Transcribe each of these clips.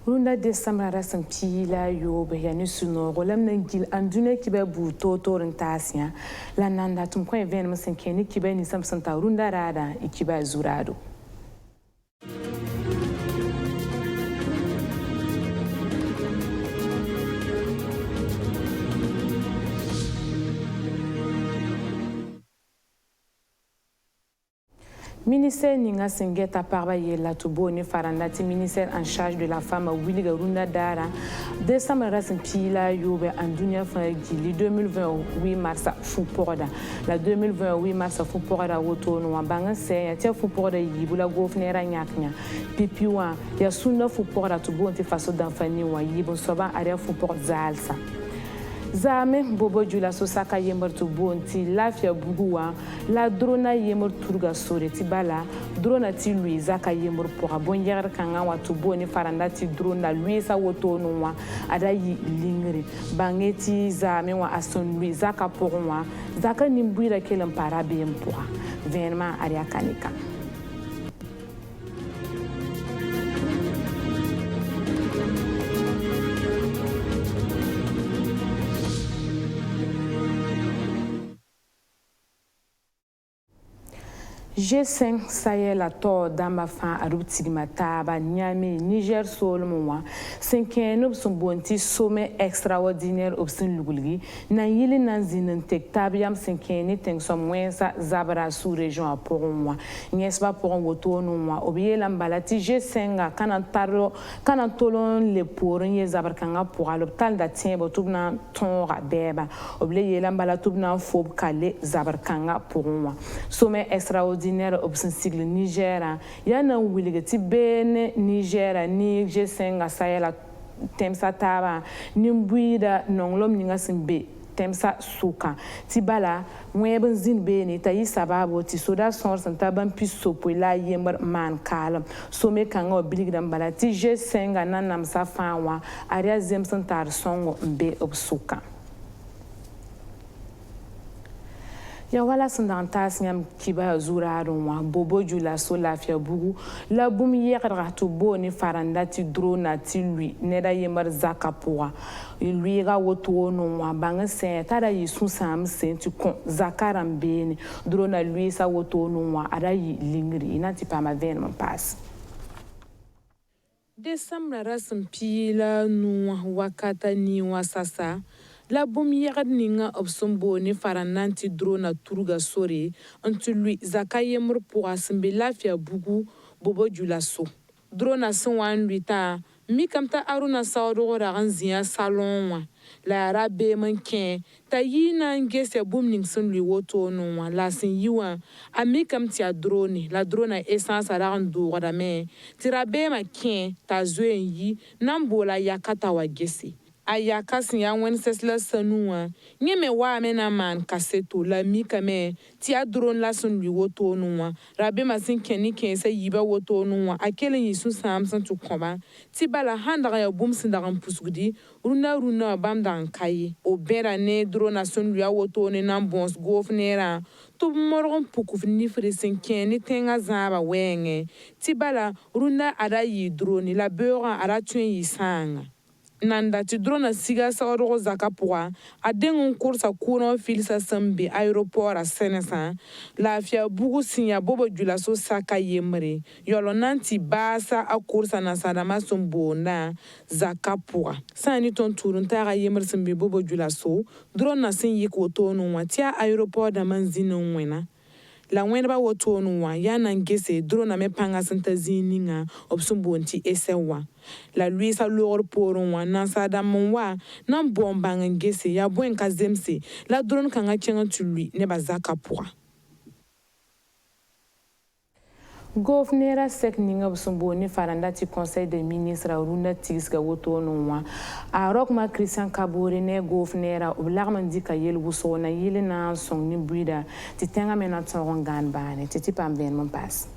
Runda December rasan pila yobe ya ni suno golam nan gil andune kibe bu totorin tasiya la nanda tum ko even musin keni kibe ni samsan ta runda rada ikiba zurado. Ministère Ninga Singeta Parbaye la Tuboni Farandati, ministère en charge de la femme Williga Runda Dara, décembre Rasin Pila Yobe Andunia Fagili 2028 mars Fuporda, la 2028 mars Fuporda Wotono, Banga Se, Tia Fuporda Yibula Gofnera Nyaknya, Pipiwa, Yasuna Fuporda Tubonti Faso d'Anfaniwa, Yibon Soba Aria Fupor Zalsa. Zame bobo jula so saka yember to bonti lafia buguwa la drona yember turga sore ti bala drona ti lui zaka yember pour bon yer kanga wa to boni faranda ti drona lui sa woto no wa ada yi lingri bangeti zame wa ason lui zaka pour wa zaka nimbuira kelam para bien pour vraiment aria kanika. G5 Sahel à tort dans ma fin à Routigmataba, Niamey, Niger Solomon, 5e son bonti sommet extraordinaire obsin Lugulgi, Nayili Nanzin Tektabiam 5e teng som wensa Zabra sous région à Poromwa, Niesba pour un woto noa, Obier Lambalati G5 Kanantolon le Porin Zabarkanga pour l'hôpital d'Atien, Botubna ton rabeba, Oblier Lambalatubna Fob Kale Zabarkanga pour moi. Sommet extraordinaire obsin sigle Nigeria yana wiligati bene Nigeria ni G5 Sahel temsa taba nimbuida nonglom ninga simbe temsa suka tibala mweben zin bene tayi sababo ti soda sor santa ban piso poila yember man kalam some kanga obiligdam bala ti G5 nanam sa fanwa aria zemsan tar songo mbe obsuka. Ya wala sandantas nyam kiba zuraronwa bobo jula so lafia bugu la bum yekra to boni farandati drona ti lui neda yemar zakapoa lui ga woto no wa banga se tada yisu sam se ti kon zakaram bene drona lui sa woto no wa ada yi lingri inati pa ma ven mon pass. Décembre rasam pila no wakata ni wasasa la bum yagad ninga obsombo ni farananti drona turga sore antu lui zakayemur pour asimbe lafia bugu bobo julaso drona sonwan lui ta mi kamta aruna sawdo ragan zia salon wa la rabe manken ta yina ngese bum ning sun lui woto no wa la sin yiwa ami kamti a drone la drona essence ragan do wada me tirabe manken ta zoen yi nambola yakata wa gese aya kasin ya wen sesla sanua nyeme wa mena man kaseto la mika me ti adron la sun li woto nuwa rabe masin keni kense yiba woto nuwa akele yisu samsan tu koba ti bala handa ya bum sin dagan pusgudi runa bam dan kai o bera ne drona sun li woto ne nan bons gofnera to morgon pukuf ni frisin keni tenga zaba wenge ti bala runa ada yi drone la beura ara tuen yisanga nanda ti drona siga sauro zakapoa adengun kursa kuno filsa sambe aéroport a senesa lafia bugu sinya bobo jula so saka yemre yolo nanti basa a kursa na sadama sombona zakapoa sani ton turun tara yemre sambe bobo jula so drona sin yiko tonu watia aéroport da manzino wena la wena ba wotonu wa yana ngese drona me panga santa zininga obsumbonti esewa la luisa lor poron wa nan sadam wa nan bombanga ngese ya buen kazemse la drone kanga chenga tului ne bazaka poa Governera sek ninga busumboni farandati conseil des ministres runda tiska wotonu wa a rokma Christian Kabore ne governera oblagman ka yel busona yele na song ni buida ti tenga mena tongon gan bane ti pam ven mon pass.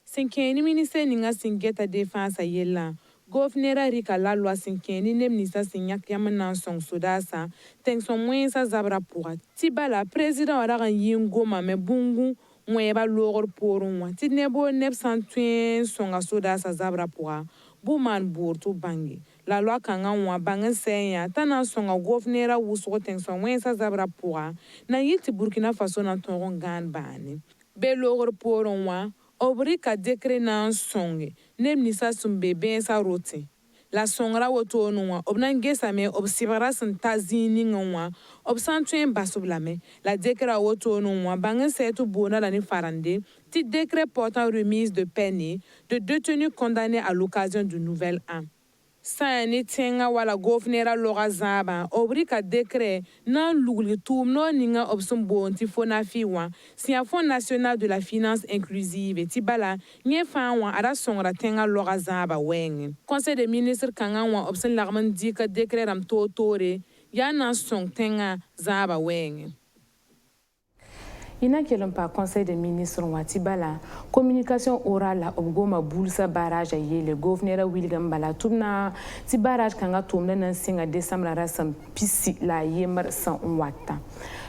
Sinkeni ministre ninga singeta défense yella governera rika la loi sinkeni ne ministre sinyak yamana song sodasa teng son mwensa zabra pour ti bala président wara yingo ma me bungu mweba logor porun wa ti nebo neb santuen songa soda sa zabra poa buman burtu bangi la loi kanga wa bangan senya tana songa governera wuso tengso wensa zabra poa na yiti Burkina Faso na tongon gan bani be logor poron wa obri ka dekre na songe nem nisa sumbe ben sa roti la songra woto nwa obnan gesame obsibara san tazini nwa obsantuen basublame la dekra woto nwa bangan setu bona la ni farande ti décret portant remise de peine de détenus condamnés à l'occasion du nouvel an. Sani tenga wala governera loga zaba obri ka décret nan lugli tum no ninga obsum bonti fona fiwa si a Fonds national de la finance inclusive ti bala nye fanwa ara songra tenga loga zaba weng. Conseil des ministres kanga wa obsun lagman di ka décret ram totore ya na song tenga zaba weng. Ina kelon pa conseil des ministres wati bala communication orale obgoma bulsa barrage ye le gouverneur William Bala tumna ti barrage kanga tumna nan singa décembre rasam pisi la yemar san wata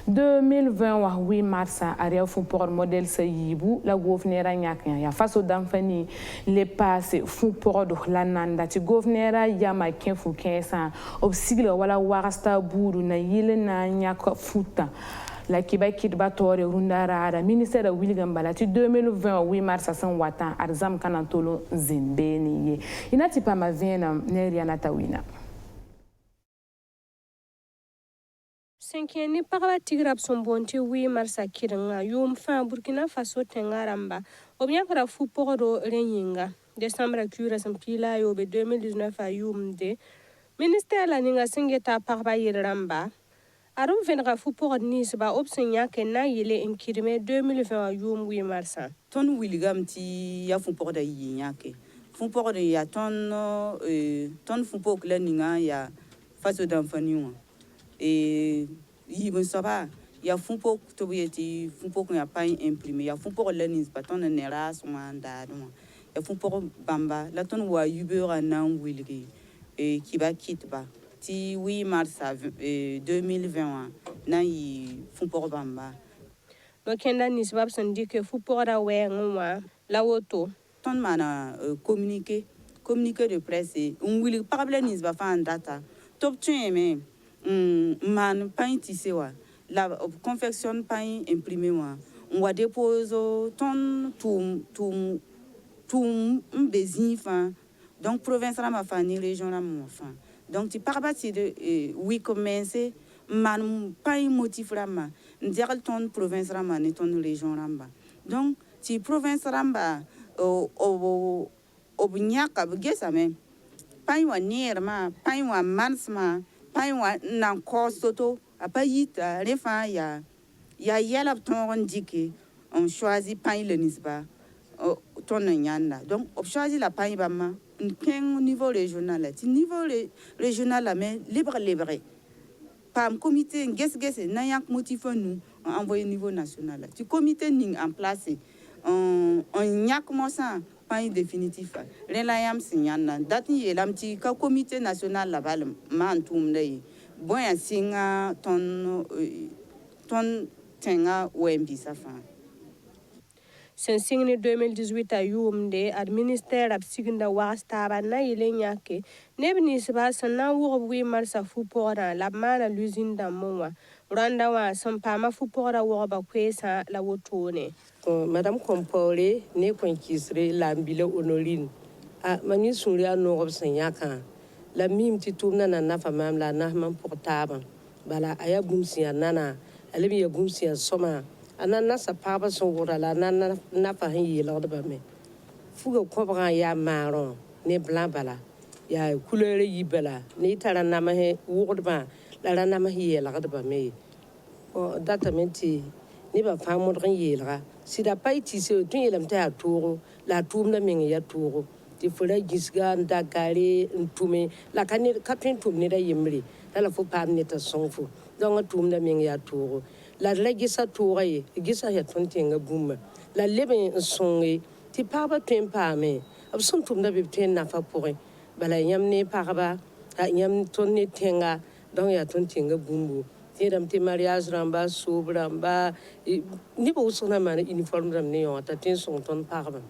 2020 wa 8 mars aria fu pour modèle sa yibu la gouverneur nyaknya ya faso d'amfani le passe fu pour do lananda ti gouverneur ya ma ken fu kensa obsigle wala warasta buru na yile na nyaka futa la kiba kitba tore rundara ministère de William Bala ti 2020 8 mars san watan arzam kanantolo zimbeni ye inati pa ma vena neriana tawina Senkeni pagaba tigrab son bonti 8 mars kiranga yum fa Burkina Faso tengaramba obnya para fu poro renyinga décembre cura san pila yo be 2019 a yum de ministère la ninga singeta pagaba yiramba arum venga fu pour Nice ba obsenya ke na yele en kirme 2020 yum 8 mars ton William ti ya fu pour da yinyake fu pour de ya ton fu pour que la ninga ya faso d'enfanion et yibon saba ya fu pour to yeti fu pour ya pas imprimé ya fu pour la Nice ba ton nera sumanda ya fu pour bamba la ton wa yubera nan William et qui va quitter ba ti 8 mars 2020 na yi fu pour bamba no kenda Nice bab son dit que fu pour da wenwa la woto ton mana communiqué de presse un wili parable Nice ba fa data top tuen me man pain tissé wa la confection pain imprimé wa on va déposer ton tout bezin fa donc province la ma fa ni région la ma fa donc tu parles de oui commencer man pas un motif rama ndial ton province rama ni ton région ramba donc tu province ramba o nyaka bugesa me pas wa nierma pas wa mansma pas wa nan kostoto apayita refa ya yala ton indiqué on choisit pas le nisba ton nyanda donc on choisit la pain bama au niveau régional là niveau régional là mais libre par comité guess n'ayant motif nous envoyé au niveau national là tu comité ning en place on y a commencé pas définitif relayam signana date y lam ti ka comité national là bal mantum lay bon ya singa ton tenga wembi safa Sensingni 2018 a yumde ad ministère ab siginda wastaba na yelenyake nebni sba sanna wo 8 mars fu pora la mana l'usine d'Amoa Rwanda wa sampama fu pora wo ba kwesa la wotone madame Compaoré ne konkisre la mbile honorine a mani suria no obsanyaka la mim ti tourna na nafa mam la na mam portable bala aya bumsia nana alibi ya bumsia soma anana sa papa son wora la nana na fa hin yela de ba me fuga kobra ya maro ne blanc bala ya couleur yi bala ne tara na ma he word ba la rana ma yela de ba me o data menti ni ba fa mo rin yela sida pai ti se tun yelam ta touro la tum na min ya touro ti fura gisga nda gare ntume la kanir kapin tum ni da yimri la fo pam ne ta sonfu donc tum na min ya touro la legisa toure gisa ya tontinga bumma la leben songe ti paba tuen pame absum tum da bibten na fa pour bala yam ne paraba yam tonne tenga donc ya tontinga bumbu ti dam ti mariage ramba sobramba ni bo sona man uniforme ram ne yota tin son ton paraba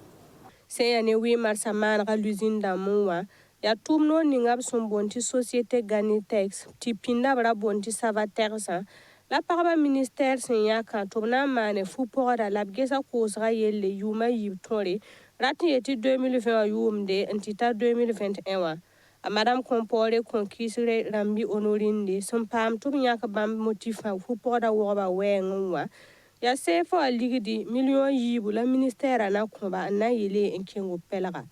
sẽn yaa ne 8 marsa maanega l'usine dãmbẽ wã yaa tʋʋm noor ninga b sẽn boond tɩ société Ganitex tɩ pĩnda b ra boond tɩ Savatexã la pagba ministɛɛr sẽn yãka tɩ b na n maane fu-pʋgda la b gesa koosga yelle yʋʋma yiib tõre rat n yetɩ 2020 wã yʋʋmde n tɩ ta 2021 wã a madam Compaoré Conquisre Rambi Honorinde sẽn paam tɩ b yãk bãmb motifã fu-pʋgda wogba wɛɛngẽ wã yaa seefa wã ligdi miliyõn yiibu la ministɛɛrã na kõ-ba n na n yele n kẽng b pɛlga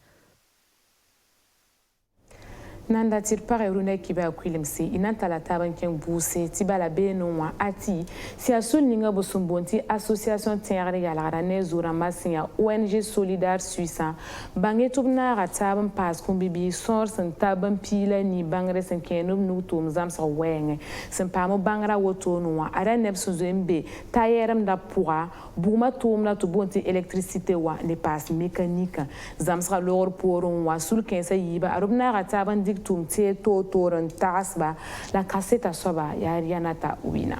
Nanda tir pare runa kiba kwilimsi inan talata ban ken buse ti bala beno wa ati si asul ninga bo sumbonti association tengre ya la ne zura masia ONG Solidar Suisse bange tubna rataban pas kum bibi sor san taban pila ni bangre san kenum nu tum zam sa wenge san pamo bangra woto no wa ara neb so zembe tayeram da pourra buma tum na to bonti électricité wa ne pas mécanique zam sa lor poron wa sul kensa yiba arubna rataban tum te to toren tasba la kaseta soba ya rianata wina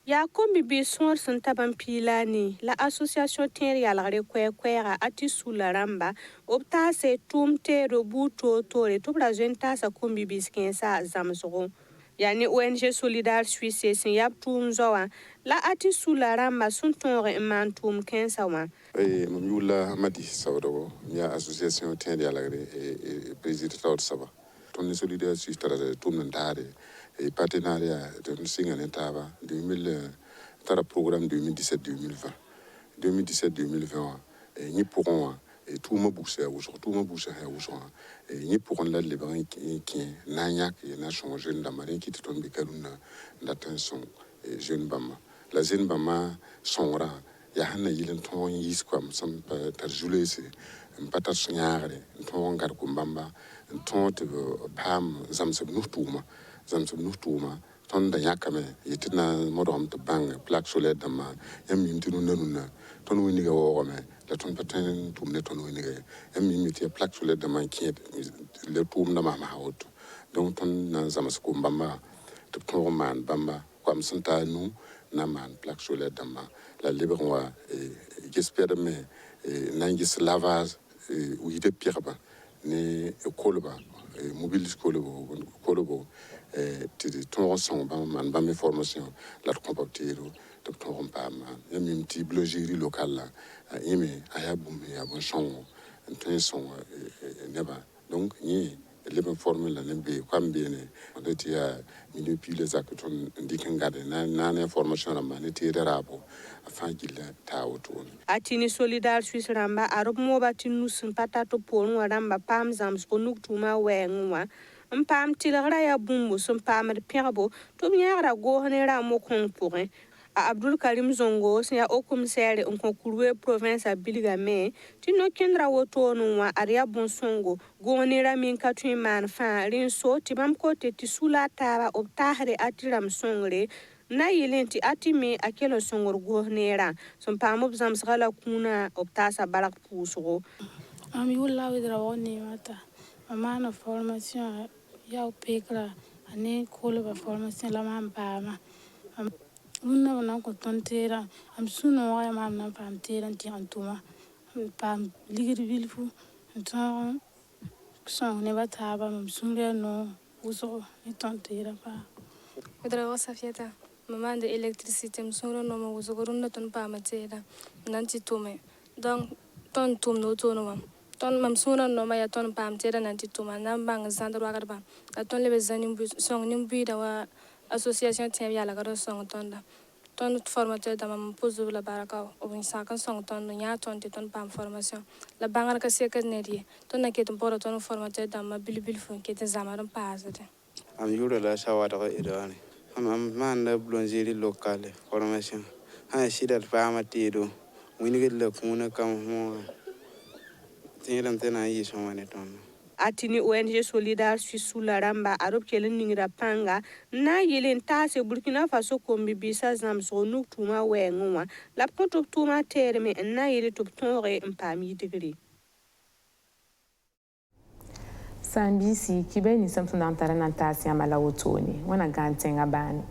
ya kombi bi sõor sẽn taban piilani la association tẽer yalgre koɛɛga a tɩ sula rãmba b taase tʋʋm teero buu toor-toore tɩ b ra zoen taasa kombi bis kẽensa zãmsgo yaa ne ONG Solidar Suisse sẽn yab tʋʋm zao wã la a tɩ sula rãmba sẽn tõog n maan tʋʋm kẽensa wã mam yʋʋla Madi Saodogo ya association tẽed yalgre président saba tõnd ne Solidar Suisse tara tʋʋmd n taare partenariat tõnd sɩnga ne taaba tara programme 2017-2020 2017-2020 wã yẽ pʋgẽ wã tʋʋma busa wʋsg tʋʋma busa sã wʋsgã yẽ pʋgẽ la lebg n kẽ na n yãk na sõng jeune dãmbã rẽ kɩ tɩ tõnd be ka rũnnã n dat n sõng jeune bãmba la jeune bãmbã sõngrã yaa sẽn na yɩl n tõog n yiis koam sẽn pa tar zuleese n pa tar yãagre n tõog n gãd kom bãmba n tõog tɩ b paam zãmsb nus tʋʋma tõnd da yãkame yetɩ na n modgem tɩ bãng plaque solaire dãmbã yãmb mim tɩ rũnnã tõnd wẽnniga waoogame la tõnd pa tõe n tʋm ne tõnd wẽnniga ye yãmb mim tɩ yaa plaque solaire dãmbã n kẽed la tʋʋmda masmasa woto donc tõnd na n zãms kom bãmba tɩ b tõog n maan bãmba koam sẽn taa nu na n maan plaque solaire dãmbã la lebg wã gespɛdme na n ges lavage yɩda pɩgba ne kolba mobile kolbo tɩ d tõog n sõng bãmb maan bãmb information la d kõ-ba b teero tɩ b tõog n paam maan yãmb mim tɩ blogerie locale yẽme a yaa bũmb yaa bõn-sõngo n tõe n sõng nebã donc yẽ leb n formula ne bee koam beene tɩ yaa milieu piila zak tõnd n dɩk n gãde naan information rãmba ne teeda raabo a fãa gilla taa wotone a tɩ ne Solidar Suisse rãmba a b mooba tɩ nus sẽn pa tar tɩ poorẽ wã rãmba paam zãmsgo nug tʋʋma wɛɛngẽ wã n paam tɩlgrã yaa bũmbu sẽn paamd pẽgbo tɩ b yãagra goos ne rã mokõng pʋgẽ a Abdul Karim Zongo sẽn yaa o commissaire n kõ Kurwe province a bilgame tɩ no-kẽndrã wotone wã ad yaa bõn-sõngo goos ne rã min ka tõe n maan fãa rẽ so tɩ bãmb kote tɩ sula a taaba b taasre a tɩ rãmb sõngre na yɩlẽ tɩ a tɩ me a kell n sõngr goos neerã sẽn paam b zãmsga la kũunã b taasa bark pʋʋsgo mam yʋlla wɩdra wa neemata mam maana formation yaa pekra a ne kolba formation la mam paama rũnnã b na n kõ tõnd teerã mam sũ-noogã mam na n paam teerã n tɩg n tʋma n paam ligd bilfu n tõog n sõng nebã taaba mam sũ-rɛɛ noog wʋsgo ne tõnd teerã paa wɩdra wa Safiata mam maanda électricité m sũ-rã nooma wʋsgo rũnnã tõnd paama teerã n na n tɩ tʋme donc tõnd tʋmd wotone wã mam sũ-rã nooma yaa tõnd paam teerã na n tɩ tʋma n na n bãng zãd roagdbã la tõnd leb sõng nin-buiidã wa association tẽeb yalgd n sõng tõnda tõnd formateur dãmbã mam pʋ-zub la barka b sãk n sõng tõnd n yãa tõnd tɩ tõnd paam formation la bãngr ka sekd ned ye tõnd na ket n pʋgda tõnd formateur dãmbã bilfu n ket n zãmd n paasde mam yʋʋra la Saoadg Edouard mam maanda boulangerie locale formation sã n sɩda d paama teedo wingd la kũunã kam moogã tẽedame tɩ na n yɩ sõma ne tõndo a tɩ ne ONG Solidar Suisse sula rãmba a b kell n ningra pãnga n na n yɩl n taase Burkina Faso kom-bi-biisã zãmsgo nug tʋʋma wɛɛngẽ wã la b kõ tɩ b tʋʋma teerme n na n yɩl tɩ b tõoge n paam yɩdgre Sambisi kibe ni samsung nan tara nan taasi amala wotoni wana ganteng abani